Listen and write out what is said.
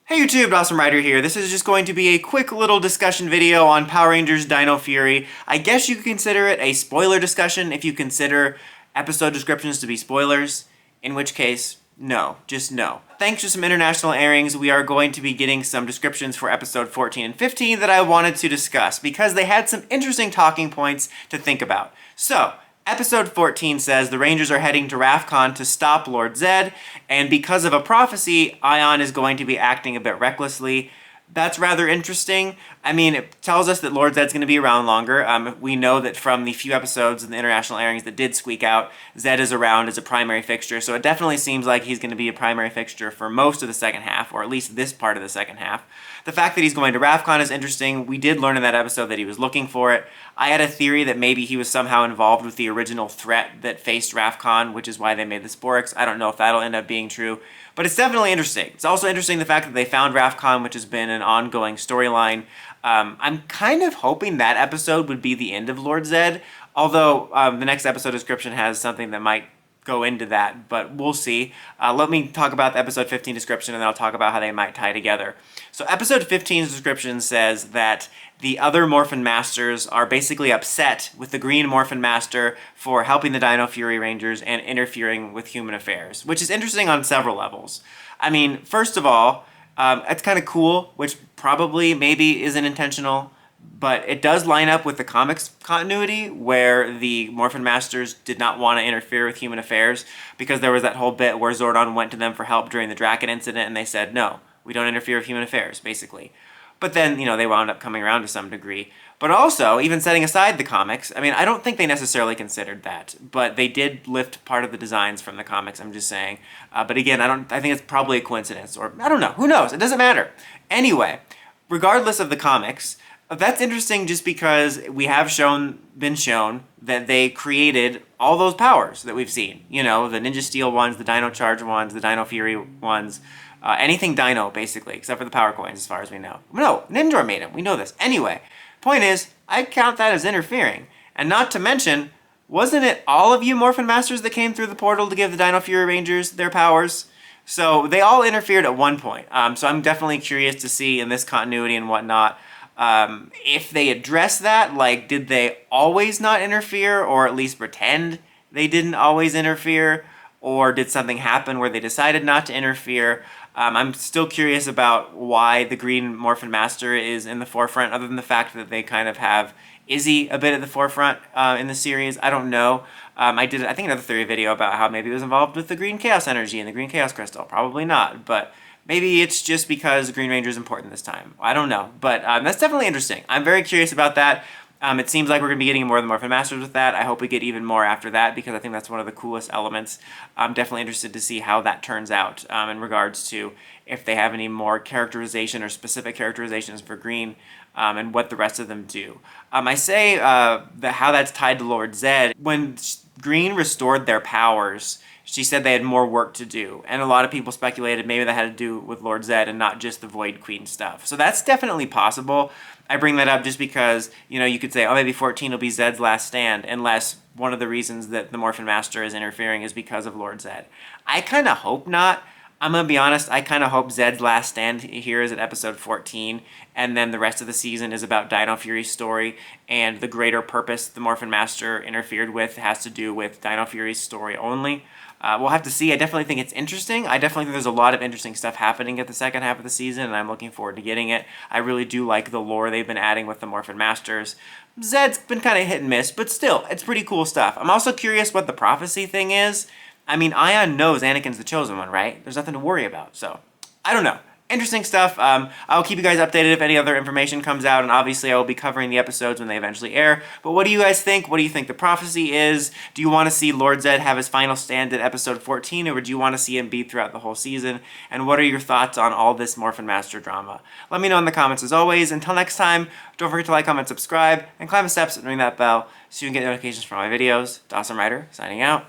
Hey YouTube, Awesome Rider here. This is just going to be a quick little discussion video on Power Rangers Dino Fury. I guess you could consider it a spoiler discussion if you consider episode descriptions to be spoilers, in which case, no, just no. Thanks to some international airings, we are going to be getting some descriptions for episode 14 and 15 that I wanted to discuss because they had some interesting talking points to think about. So, Episode 14 says the Rangers are heading to Rafcon to stop Lord Zedd, and because of a prophecy, Ion is going to be acting a bit recklessly. That's rather interesting. I mean, it tells us that Lord Zedd's going to be around longer. We know that from the few episodes in the international airings that did squeak out, Zedd is around as a primary fixture, so it definitely seems like he's going to be a primary fixture for most of the second half, or at least this part of the second half. The fact that he's going to Rafcon is interesting. We did learn in that episode that he was looking for it. I had a theory that maybe he was somehow involved with the original threat that faced Rafcon, which is why they made the Sporix. I don't know if that'll end up being true, but it's definitely interesting. It's also interesting the fact that they found Rafcon, which has been an ongoing storyline. I'm kind of hoping that episode would be the end of Lord Zedd, although the next episode description has something that might go into that, but we'll see. Let me talk about the episode 15 description, and then I'll talk about how they might tie together. So episode 15's description says that the other Morphin Masters are basically upset with the Green Morphin Master for helping the Dino Fury Rangers and interfering with human affairs, which is interesting on several levels. I mean, first of all, it's kind of cool, which probably maybe isn't intentional, but it does line up with the comics continuity where the Morphin Masters did not want to interfere with human affairs because there was that whole bit where Zordon went to them for help during the Draken incident and they said, no, we don't interfere with human affairs, basically. But then, you know, they wound up coming around to some degree. But also, even setting aside the comics, I mean, I don't think they necessarily considered that, but they did lift part of the designs from the comics, I'm just saying. But again, I think it's probably a coincidence, or I don't know, who knows, it doesn't matter. Anyway, regardless of the comics, that's interesting just because we have been shown that they created all those powers that we've seen. You know, the Ninja Steel ones, the Dino Charge ones, the Dino Fury ones, anything Dino, basically, except for the power coins, as far as we know. No, Ninja made them, we know this. Anyway, point is, I count that as interfering. And not to mention, wasn't it all of you Morphin Masters that came through the portal to give the Dino Fury Rangers their powers? So they all interfered at one point. So I'm definitely curious to see in this continuity and whatnot, if they address that, like, did they always not interfere, or at least pretend they didn't always interfere, or did something happen where they decided not to interfere? I'm still curious about why the Green Morphin Master is in the forefront, other than the fact that they kind of have Izzy a bit at the forefront in the series. I don't know. I did, I think, another theory video about how maybe it was involved with the Green Chaos Energy and the Green Chaos Crystal. Probably not, but maybe it's just because Green Ranger is important this time. I don't know, but that's definitely interesting. I'm very curious about that. It seems like we're going to be getting more of the Morphin Masters with that. I hope we get even more after that because I think that's one of the coolest elements. I'm definitely interested to see how that turns out in regards to if they have any more characterization or specific characterizations for Green and what the rest of them do. I say how that's tied to Lord Zedd. When Green restored their powers, she said they had more work to do, and a lot of people speculated maybe that had to do with Lord Zedd and not just the Void Queen stuff. So that's definitely possible. I bring that up just because, you know, you could say, oh, maybe 14 will be Zedd's last stand, unless one of the reasons that the Morphin Master is interfering is because of Lord Zedd. I kind of hope not. I'm going to be honest, I kind of hope Zedd's last stand here is at episode 14, and then the rest of the season is about Dino Fury's story, and the greater purpose the Morphin Master interfered with has to do with Dino Fury's story only. We'll have to see. I definitely think it's interesting. I definitely think there's a lot of interesting stuff happening at the second half of the season, and I'm looking forward to getting it. I really do like the lore they've been adding with the Morphin Masters. Zedd's been kind of hit and miss, but still, it's pretty cool stuff. I'm also curious what the prophecy thing is. I mean, Ion knows Anakin's the chosen one, right? There's nothing to worry about, so I don't know. Interesting stuff. I'll keep you guys updated if any other information comes out, and obviously I will be covering the episodes when they eventually air. But what do you guys think? What do you think the prophecy is? Do you want to see Lord Zedd have his final stand at episode 14, or do you want to see him be throughout the whole season? And what are your thoughts on all this Morphin Master drama? Let me know in the comments as always. Until next time, don't forget to like, comment, subscribe, and climb the steps and ring that bell so you can get notifications for my videos. Awesome Rider, signing out.